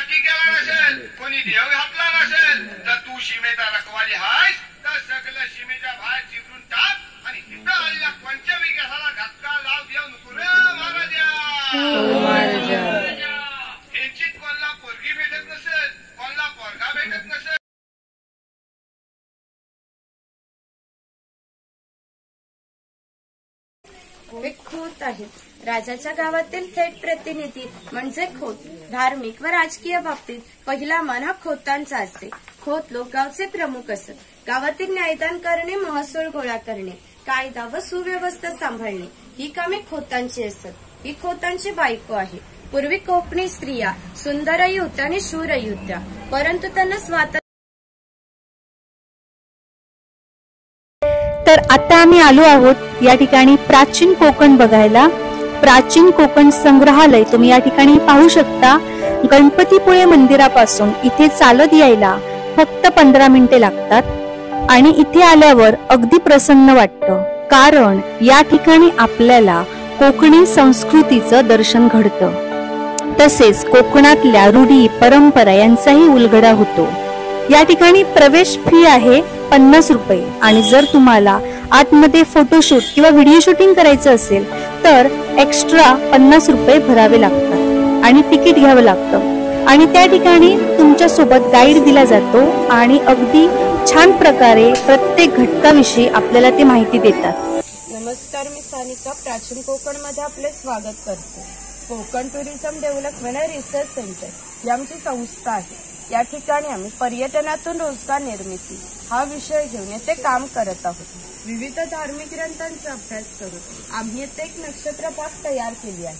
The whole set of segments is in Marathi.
पाठी गेला नसेल, कोणी देव घातला नसेल, तर तू सीमेचा रखवाली हायस, तर सगळं सीमेच्या बाहेर चिरून टाक आणि तिथं आलेल्या पंचविकासाला धक्का लाव देऊ नको रे महाराजा. यांची कोणला पोरगी भेटत नसेल, कोणला पोरगा भेटत नसेल. खोत आहेत. राजाच्या गावातील थेट प्रतिनिधी म्हणजे खोत. धार्मिक व राजकीय बाबतीत पहिला मान हा खोतांचा असते. खोत लोक गावचे प्रमुख असत. गावातील न्यायदान करणे, महसूल गोळा करणे, कायदा व सुव्यवस्था सांभाळणे ही कामे खोतांची असत. ही खोतांची बायको आहे. पूर्वी कोकणी स्त्रिया सुंदरही होत्या आणि शूरही होत्या, परंतु त्यांना स्वातंत्र्य. तर आता आम्ही आलो आहोत या ठिकाणी प्राचीन कोकण बघायला. प्राचीन कोकण संग्रहालय तुम्ही या ठिकाणी पाहू शकता. गणपतीपुळे मंदिरापासून इथे चालत यायला फक्त 15 मिनिटे लागतात आणि इथे आल्यावर अगदी प्रसन्न वाटतं, कारण या ठिकाणी आपल्याला कोकणी संस्कृतीचं दर्शन घडतं. तसेच कोकणातल्या रूढी परंपरा यांचाही उलगडा होतो. या ठिकाणी प्रवेश फी आहे 50 रुपये आणि जर तुम्हाला आतमध्ये फोटोशूट किंवा व्हिडिओ शूटिंग करायचं असेल तर एक्स्ट्रा 50 रुपये भरावे लागतात आणि तिकीट घ्यावं लागतं. आणि त्या ठिकाणी तुमच्या सोबत गाईड दिला जातो आणि अगदी छान प्रकारे प्रत्येक घटकाविषयी आपल्याला ते माहिती देतात. नमस्कार, मी सानिका. प्राचीन कोकण मध्ये आपले स्वागत करते. Konkan tourism development research centre ही आमची संस्था आहे. या ठिकाणी आम्ही पर्यटनातून रोजगार निर्मिती हा विषय घेऊन येथे काम करत आहोत. विविध धार्मिक ग्रंथांचा अभ्यास करून आम्ही येथे एक नक्षत्र बाग तयार केली आहे.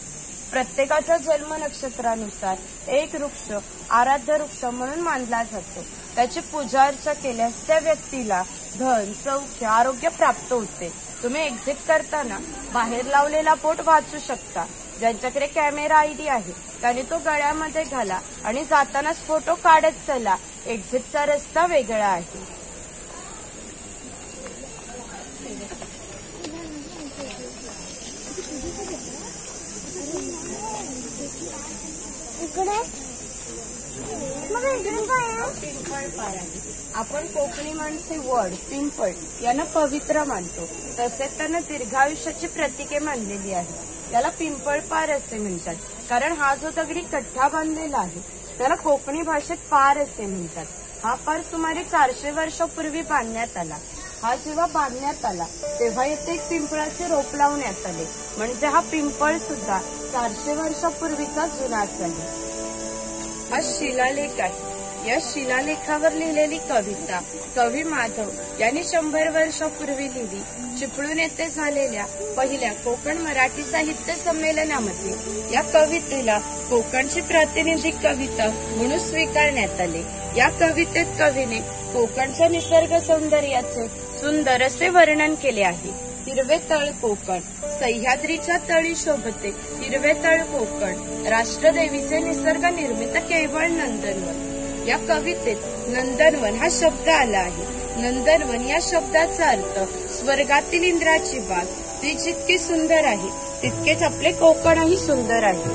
प्रत्येकाचा जन्म नक्षत्रानुसार एक वृक्ष आराध्य वृक्ष म्हणून मानला जातो. त्याची पूजा अर्चा केल्यास त्या व्यक्तीला धन, सौख्य, आरोग्य प्राप्त होते. तुम्ही एक्झिट करताना बाहेर लावलेला बोर्ड वाचू शकता. ज्यांच्याकडे कॅमेरा आयडी आहे त्याने तो गळ्यामध्ये घाला आणि जातानाच फोटो काढत चला. एक्झिटचा रस्ता वेगळा आहे. आपण कोकणी माणसे वड, पिंपळ यांना पवित्र मानतो. तसेच त्यांना दीर्घायुष्याची प्रतीके मानलेली आहे. याला पिंपळ पार असे म्हणतात, कारण हा जो दगडी कट्टा बांधलेला आहे त्याला कोकणी भाषेत पार असे म्हणतात. हा पार सुमारे 400 वर्षापूर्वी बांधण्यात आला. हा जेव्हा बांधण्यात आला तेव्हा येथे एक पिंपळाचे रोप लावण्यात आले, म्हणजे हा पिंपळ सुद्धा 400 वर्षापूर्वीचा जुनाच आहे. हा शिलालेख आहे. या शिलालेखावर लिहिलेली कविता कवी माधव यांनी 100 वर्षापूर्वी लिहिली. चिपळूण येथे झालेल्या पहिल्या कोकण मराठी साहित्य संमेलनामध्ये या कवितेला कोकणची प्रातिनिधिक कविता म्हणून स्वीकारण्यात आले. या कवितेत कवीने कोकणच्या निसर्ग सौंदर्याचे सुंदर असे वर्णन केले आहे. हिरवे तळ कोकण, सह्याद्रीच्या तळी शोभते हिरवे तळ कोकण, राष्ट्रदेवीचे निसर्ग निर्मित केवळ नंदनवन. या कवितेत नंदनवन हा शब्द आला आहे. नंदनवन या शब्दाचा अर्थ स्वर्गातील इंद्राची बाग. ती जितकी सुंदर आहे तितकेच आपले कोकणही सुंदर आहे.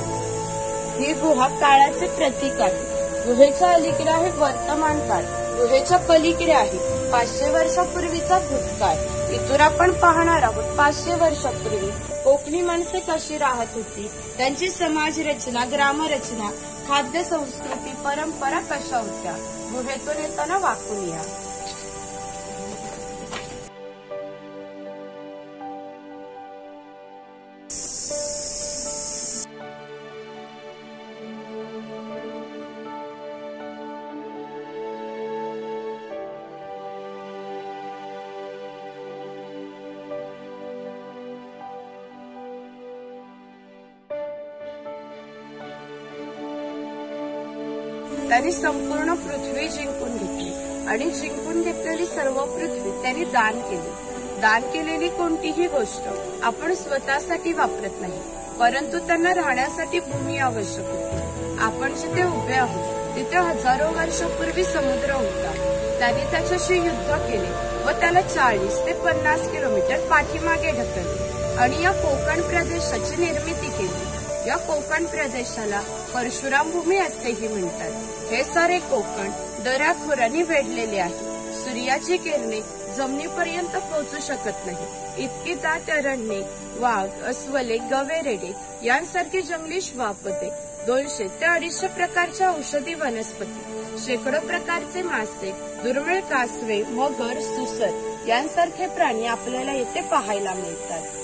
ही गुहा काळाचे प्रतीक आहे. गुहेच्या अलीकडे आहे वर्तमान काळ, गुहेच्या पलीकडे आहे 500 वर्षापूर्वीचा भूतकाळ. इथून आपण पाहणार आहोत 500 वर्षापूर्वी कोकणी माणसे कशी राहत होती, त्यांची समाज रचना, ग्रामरचना, खाद्य संस्कृती, परंपरा कशा होत्या. गुहेतून येताना वाकून या. त्यांनी संपूर्ण पृथ्वी जिंकून घेतली आणि जिंकून घेतलेली सर्व पृथ्वी त्यांनी दान केली. दान केलेली कोणतीही गोष्ट आपण स्वतःसाठी वापरत नाही, परंतु त्यांना राहण्यासाठी भूमी आवश्यक होती. आपण जिथे उभे आहोत तिथे हजारो वर्षापूर्वी समुद्र होता. त्यांनी त्याच्याशी युद्ध केले व त्याला 40 ते 50 किलोमीटर पाठीमागे ढकलले आणि या कोकण प्रदेशाची निर्मिती केली. या कोकण प्रदेशाला परशुराम भूमी असेही म्हणतात. हे सारे कोकण दऱ्याखोऱ्यांनी वेढलेले आहे. सूर्याची किरणे जमिनीपर्यंत पोहोचू शकत नाही. इतकी दाट अरण्ये, वाघ, अस्वले, गवेरेडे यांसारखी जंगली श्वापदे, 200 ते 250 प्रकारच्या औषधी वनस्पती, शेकडो प्रकारचे मासे, दुर्मिळ कासवे, मगर, सुसर यांसारखे प्राणी आपल्याला येथे पाहायला मिळतात.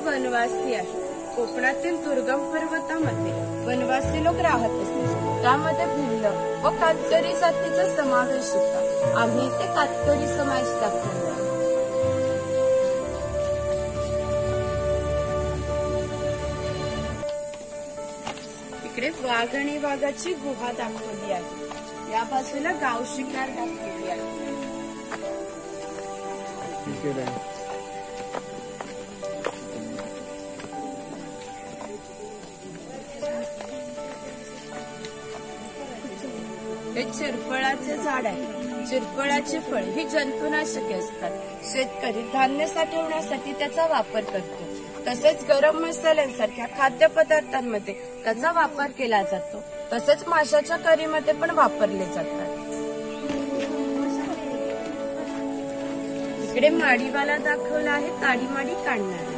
वनवासी आहे. कोकणातील दुर्गम पर्वतामध्ये वनवासी लोक राहत असतात. त्यामध्ये भिल्ल व कातकरी जातीचा समावेश होता. आम्ही इथे कातकरी समाज दाखवला. इकडे वाघ आणि वाघाची गुहा दाखवली आहे. या बाजूला गाव शिकार दाखवली आहे. हे चिरफळाचे झाड आहे. चिरफळाचे फळ ही जंतुनाशके असतात. शेतकरी धान्य साठवण्यासाठी त्याचा वापर करतो. तसेच गरम मसाल्यांसारख्या खाद्यपदार्थांमध्ये त्याचा वापर केला जातो. तसेच माशाच्या करीमध्ये पण वापरले जातात. इकडे माडीवाला दाखवला आहे. ताडीमाडी काढणार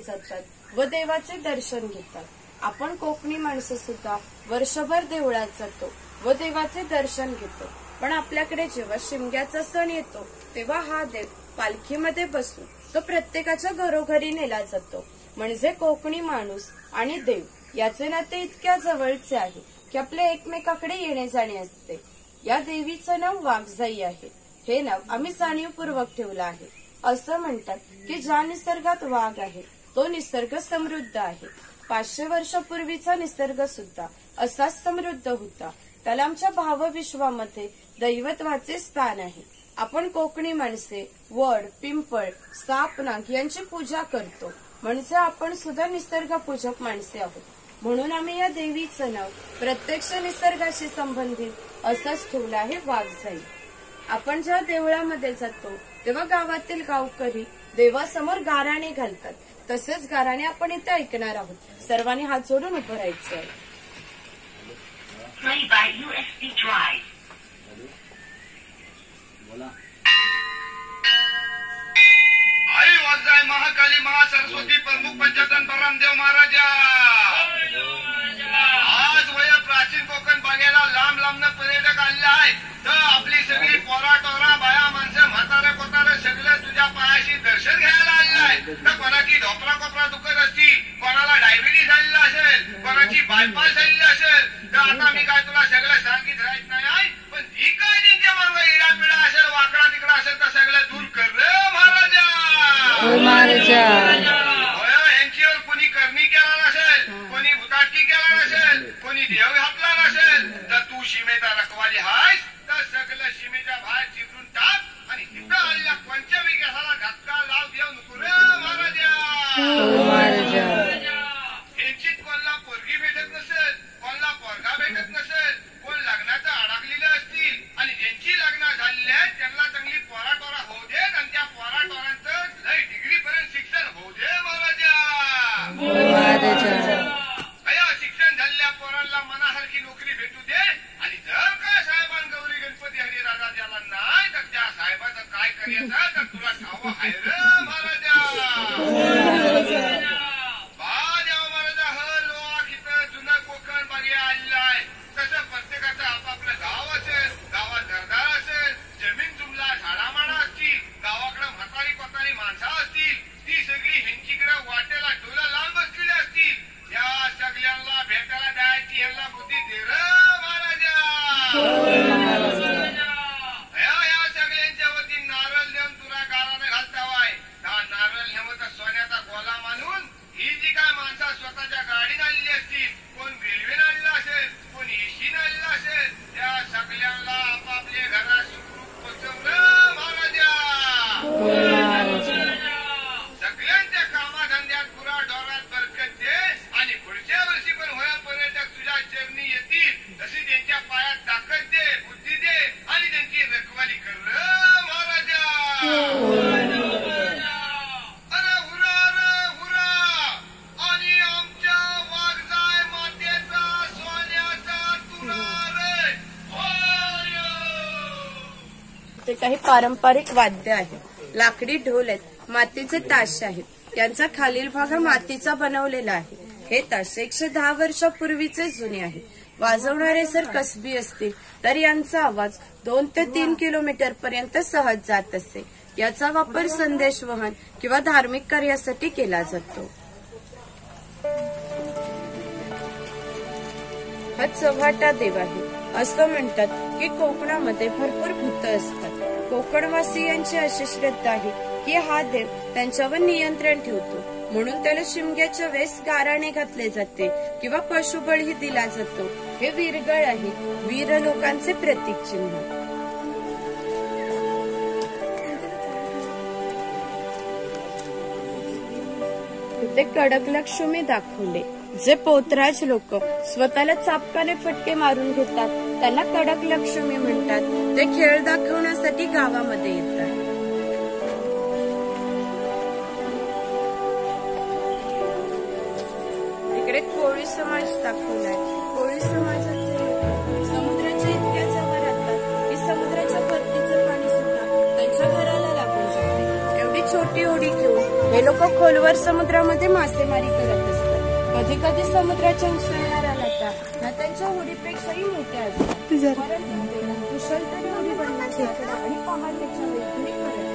जातात व देवाचे दर्शन घेतात. आपण कोकणी माणसं सुद्धा वर्षभर देवळात जातो व देवाचे दर्शन घेतो. पण आपल्याकडे जेव्हा शिमग्याचा सण येतो तेव्हा हा देव पालखीमध्ये बसून तो प्रत्येकाच्या घरोघरी नेला जातो. म्हणजे कोकणी माणूस आणि देव याचे नाते इतक्या जवळचे आहे की आपल्या एकमेकाकडे येणे जाणे असते. या देवीचं नाव वाघजाई आहे. हे नाव आम्ही जाणीवपूर्वक ठेवलं आहे. असं म्हणतात की ज्या निसर्गात वाघ आहे तो निसर्ग समृद्ध आहे. 500 वर्षापूर्वीचा निसर्ग सुद्धा असाच समृद्ध होता. त्याला आमच्या भावविश्वामध्ये दैवत्वाचे स्थान आहे. आपण कोकणी माणसे वड, पिंपळ, साप, नाग यांची पूजा करतो. म्हणजे आपण सुद्धा निसर्गपूजक माणसे आहोत. म्हणून आम्ही या देवीचं नाव प्रत्यक्ष निसर्गाशी संबंधित असंच ठेवलं आहे, वाघजाई. आपण जेव्हा देवळामध्ये जातो तेव्हा गावातील गावकरी देवासमोर गाराणे घालतात. तसेच गाराणे आपण इथे ऐकणार आहोत. सर्वांनी हात जोडून उभं राहायचं आहे. आई वाघजाई महाकाली महासरस्वती प्रमुख पंचतन परमदेव महाराजा. आज वय प्राचीन कोकण बघायला लांब लांबनं पर्यटक आले आहेत. तर आपली सगळी पोरा टोरा बाया माणसं म्हातारे कोतारे सगळं तुझ्या पायाशी दर्शन घ्यायला आलेलं आहे. तर कोणाची ढोपरा कोपरा दुखत असती, कोणाला डायबिटीस झालेला असेल, कोणाची बायपास झालेली असेल. तर आता मी काय तुला सगळं सांगित राहत नाही आहे. पण जी काय त्यांच्या मागं इडापिडा असेल, वाकडा तिकडा असेल तर सगळं दूर कर रे महाराजा. यांच्यावर कोणी करणी केला नसेल, कोणी भुताटकी केला नसेल, कोणी देव घातला नसेल तर तू सीमेचा रखवाली हायस. तर सगळं सीमेच्या बाहेर चिरून टाक आणि तिथं आलेल्या पंचविकासाला धक्का लाव देऊ नको रे महाराजा. यांची कोणाला पोरगी भेटत नसेल, कोणाला पोरगा भेटत नसेल, कोण लग्नाचं अडकलेलं असतील आणि ज्यांची लग्न झालेली आहेत त्यांना चांगली पोराटोरा होऊ दे आणि त्या पोराटोरांचं लय डिग्री पर्यंत शिक्षण होऊ दे महाराजा. शिक्षण झालेल्या पोरांना मना ह्या सगळ्यांच्या वतीने नारळ देऊन तुला गाराने घालतावाय. नारळ नेमता सोन्याचा गोला मानून ही जी काय माणसं स्वतःच्या गाडीने आलेली असतील, कोण रेल्वेने आलेला असेल, कोण एसीने आलेला असेल, त्या सगळ्यांना आपापल्या घरात सुखरूप पोचवलं महाराजा. सगळ्यांच्या कामाधंद्यात पुरा डोरात बरकत दे आणि पुढच्या वर्षी पण होया पर्यटक तुझ्या चरणी येतील तशी त्यांच्या पायात ताकद दे, बुद्धी दे आणि त्यांची रखवाली कर महाराजा. अरे हुरा रे हुरा आणि आमच्या वाघजाय मातेचा सोन्याचा तुरा रे. ते काही पारंपरिक वाद्य आहेत, लाकडी ढोल आहेत, मातीचे ताशे आहेत. यांचा खालील भाग मातीचा बनवलेला आहे. हे ताशे 110 वर्षापूर्वीचे जुने आहेत. वाजवणारे जर कसबी असतील तर यांचा आवाज 2 ते 3 किलोमीटर पर्यंत सहज जात असे. याचा वापर संदेशवहन किंवा धार्मिक कार्यासाठी केला जातो. हा चव्हाटा देव आहे. असं म्हणतात की कोकणामध्ये भरपूर भूत असतात. कोकणवासियांची अशी श्रद्धा आहे की हा देव त्यांच्यावर नियंत्रण ठेवतो, म्हणून त्याला शिमग्याच्या वेळेस गाराणे घातले जाते किंवा पशुबळी दिला जातो. हे वीरगळ आहे, वीर लोकांचे प्रतीक चिन्ह. इथे कडक लक्ष्मी दाखवले. जे पोतराज लोक स्वतःला चापकाने फटके मारून घेतात त्यांना कडक लक्ष्मी म्हणतात. ते खेळ दाखवण्यासाठी गावामध्ये येतात. इकडे कोळी समाज दाखवलाय. कोळी समाजाचे समुद्राच्या इतक्या जवळ राहतात की समुद्राच्या परतीचं पाणी सुद्धा त्यांच्या घराला लागून जाते. एवढी छोटी होडी घेऊन हे लोक खोलवर समुद्रामध्ये मासेमारी करत असतात. कधी कधी समुद्राच्या उसळणाऱ्या लाटा ह्या त्यांच्या होडीपेक्षाही मोठ्या असतात. कुशल तरी होडी बनवतात आणि पहाटेच्या वेळी करत.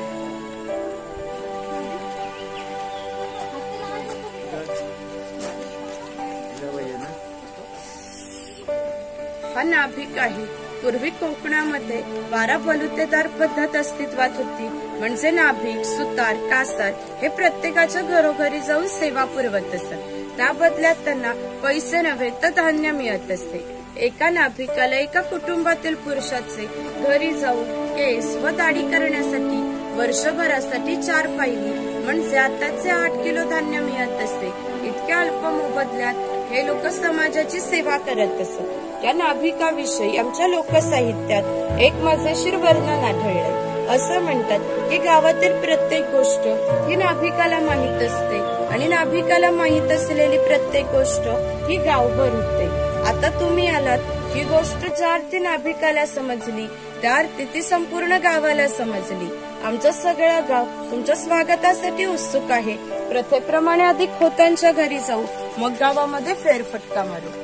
हा नाभिक आहे. पूर्वी कोकणामध्ये 12 बलुतेदार पद्धत अस्तित्वात होती. म्हणजे नाभिक, सुतार, कासार हे प्रत्येकाच्या घरोघरी जाऊन सेवा पुरवत असत. त्या बदल्यात त्यांना पैसे नव्हे तर धान्य मिळत असते. एका नाभिकाला एका कुटुंबातील पुरुषाचे घरी जाऊन केस व दाढी करण्यासाठी वर्षभरासाठी 4 पायली म्हणजे आताचे 8 किलो धान्य मिळत असते. इतक्या अल्प मोबदल्यात हे लोक समाजाची सेवा करत असत. या नाभिकाविषयी आमच्या लोकसाहित्यात एक मजेशीर वर्णन आढळले. असं म्हणतात की गावातील प्रत्येक गोष्ट ही नाभिकाला माहीत असते आणि नाभिकाला माहीत असलेली प्रत्येक गोष्ट ही गावभर होते. आता तुम्ही आलात ही गोष्ट ज्या अर्थी नाभिकाला समजली त्या अर्थी ती संपूर्ण गावाला समजली. आमचं सगळं गाव तुमच्या स्वागतासाठी उत्सुक आहे. प्रथेप्रमाणे आधी खोतांच्या घरी जाऊ, मग गावामध्ये फेरफटका मारू.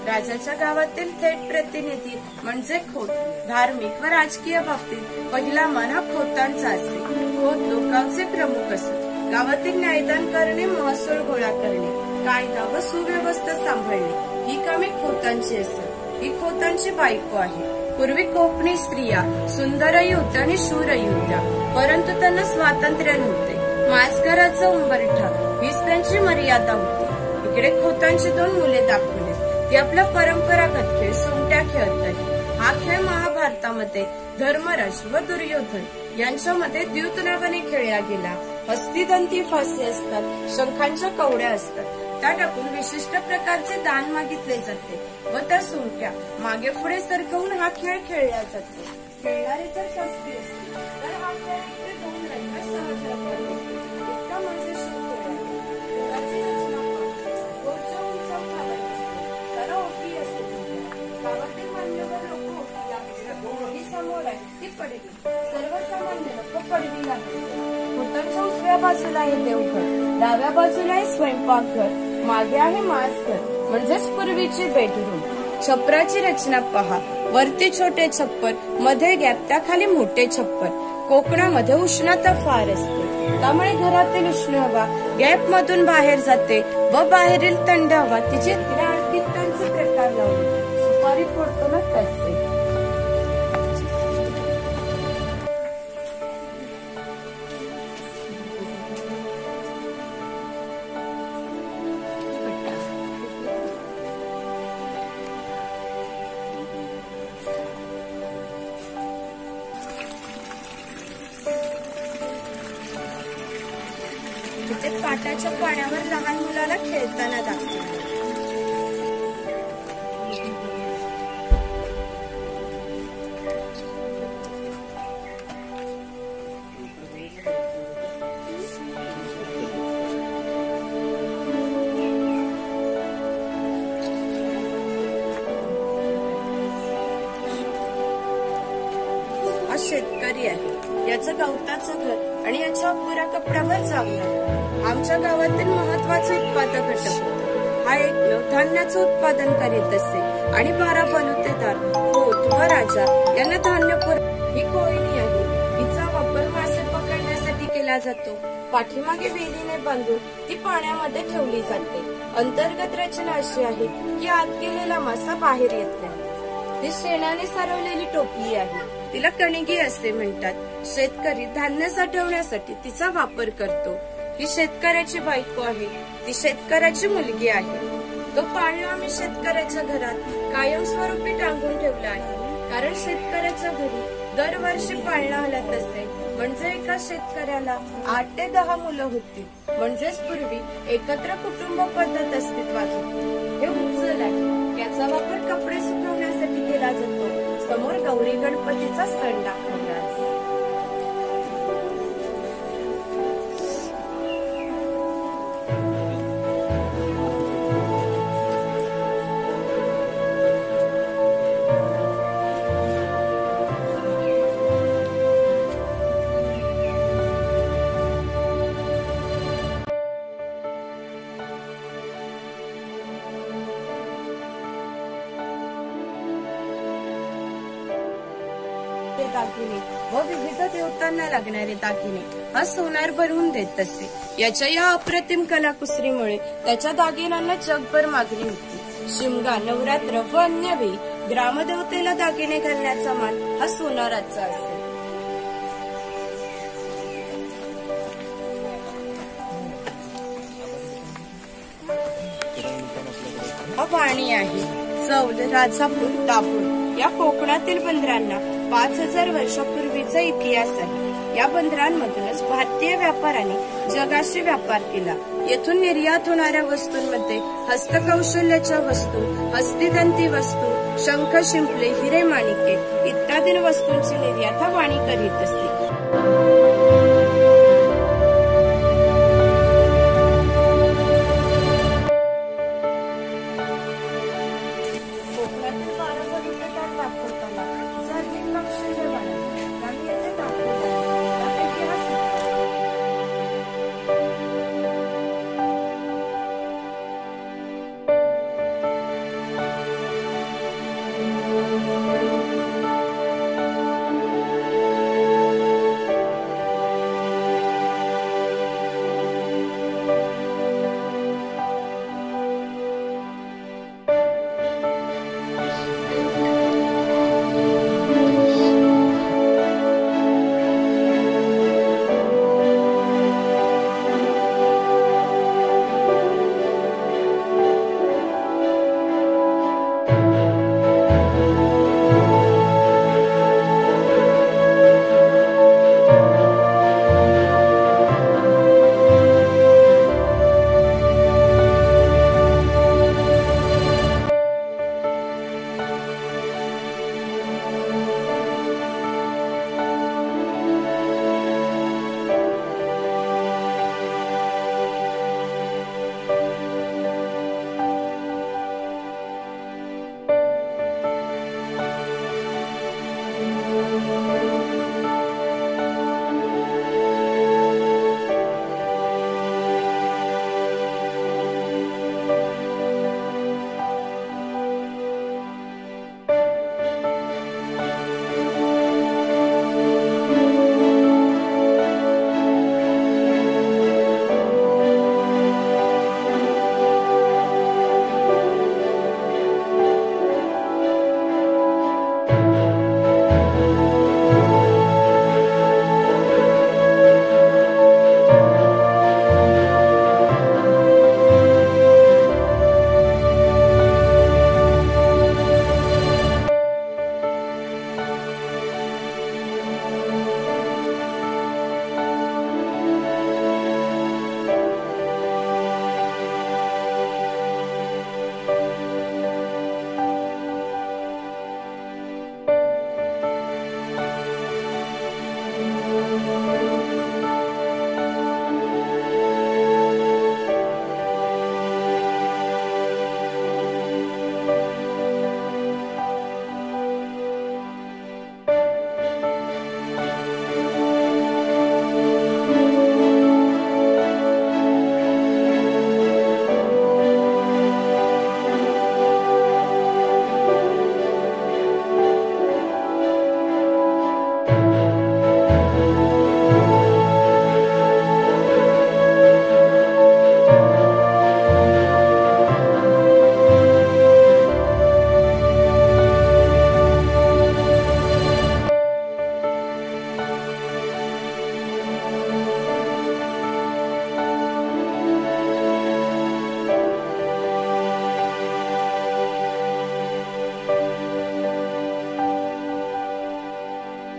राजाच्या गावातील थेट प्रतिनिधी म्हणजे खोत. धार्मिक व राजकीय बाबतीत पहिला मान हा खोतांचा असे. खोत लोकांचे प्रमुख असत. गावातील न्यायदान करणे, महसूल गोळा करणे, कायदा व सुव्यवस्था सांभाळणे ही कामे खोतांची असत. ही खोतांची बायको आहे. पूर्वी कोकणी स्त्रिया सुंदरही होत्या आणि शूरही होत्या, परंतु त्यांना स्वातंत्र्य नव्हते. मासघराचा उंबरठा हीच त्यांची मर्यादा होती. इकडे खोतांची 2 मुले दाखवली. ती आपला परंपरागत खेळ सोंगट्या खेळत आहे. हा खेळ महाभारतामध्ये धर्मराज व दुर्योधन यांच्यामध्ये द्यूत नावाने खेळला गेला. हस्तिदंती फासे असतात, शंखांच्या कवड्या असतात. त्या टाकून विशिष्ट प्रकारचे दान मागितले जाते व त्या सोंगट्या मागे पुढे सरकवून हा खेळ खेळला जातो. खेळणारे जर शस्त्री असतील तर हा खेळ 2 रंगात सहज रंगवला जातो. इतका मजेशीर खेळ आहे. गावातील मान्यवर लोक ही समोर आहे ती पडवी. सर्वसामान्य लोक पडवी लागतात. खोतांच्या उजव्या बाजूला आहे देवघर, डाव्या बाजूला आहे स्वयंपाकघर, मागे आहे मासघर म्हणजेच पूर्वीची बेडरूम. छपराची रचना पहा. वरती छोटे छप्पर, मध्ये गॅप, त्याखाली मोठे छप्पर. कोकणामध्ये उष्णता फार असते, त्यामुळे घरातील उष्ण हवा गॅप मधून बाहेर जाते व बाहेरील थंड हवा तिचे कीटकांचे प्रकार लावले. सुपारी फोडतो ना त्याचे. तिथे पाटाच्या पाण्यावर लहान मुलाला खेळताना दाखवले. हा शेतकरी आहे. याचं गवताचं घर आणि याच्या अपुऱ्या कपड्यावर जागणार. आमच्या गावातील महत्वाचे उत्पादक घटक होता. हा एक धान्याचं उत्पादन करीत असे आणि 12 बलुतेदार, खोत व राजा यांना धान्य ही कोयनी आहे. हिचा वापर मासे पकडण्यासाठी केला जातो. पाठीमागे वेलीने बांधून ती पाण्यामध्ये ठेवली जाते. अंतर्गत रचना अशी आहे की आत गेलेला मासा बाहेर येत नाही. ही शेणाने सारवलेली टोपली आहे. तिला कणगी असे म्हणतात. शेतकरी धान्य साठवण्यासाठी तिचा वापर करतो. ही शेतकऱ्याची बायको आहे. ती शेतकऱ्याची मुलगी आहे. तो पाळणा आम्ही शेतकऱ्याच्या घरात कायमस्वरूपी टांगून ठेवला आहे. कारण शेतकऱ्याच्या घरी दरवर्षी पाळणा हलत असे. म्हणजे एका शेतकऱ्याला 8 ते 10 मुलं होती. म्हणजेच पूर्वी एकत्र कुटुंब पद्धत अस्तित्वात होती. हे उचल आहे. याचा वापर कपडे सुकवण्यासाठी केला जातो. समोर गौरी गणपतीचा सण दाखवला आहे. दागिने व विविध देवतांना लागणारे दागिने हा सोनार बनवून देत असे. याच्या या अप्रतिम कलाकुसरीमुळे त्याच्या दागिन्यांना जगभर मागणी होती. शिमगा, नवरात्र व अन्य वेळी ग्रामदेवतेला दागिने घालण्याचा मान हा सोनाराचा असे. हा वाणी आहे. चौल, राजापूर, दाभोळ या कोकणातील बंदरांना 5000 वर्षापूर्वीचा इतिहास आहे. या बंदरांमधूनच भारतीय व्यापाऱ्यांनी जगाशी व्यापार केला. येथून निर्यात होणाऱ्या वस्तूंमध्ये हस्तकौशल्याच्या वस्तू, हस्तिदंती वस्तू, शंख, शिंपले, हिरे, माणिके इत्यादी वस्तूंची निर्यात हा वाणी करीत असते.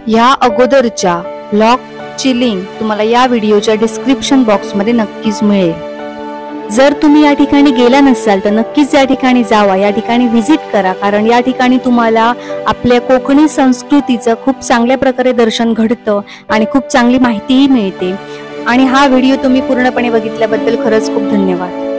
ह्या अगोदरच्या ब्लॉगची लिंक तुम्हाला या व्हिडिओच्या डिस्क्रिप्शन बॉक्समध्ये नक्कीच मिळेल। जर तुम्ही या ठिकाणी गेला नसाल तर नक्कीच या ठिकाणी जावा, या ठिकाणी व्हिजिट करा, कारण या ठिकाणी तुम्हाला आपल्या कोकणी संस्कृतीचं खूप चांगल्या प्रकारे दर्शन घडतं आणि खूप चांगली माहितीही मिळते। आणि हा व्हिडिओ तुम्ही पूर्णपणे बघितल्याबद्दल खरंच खूप धन्यवाद।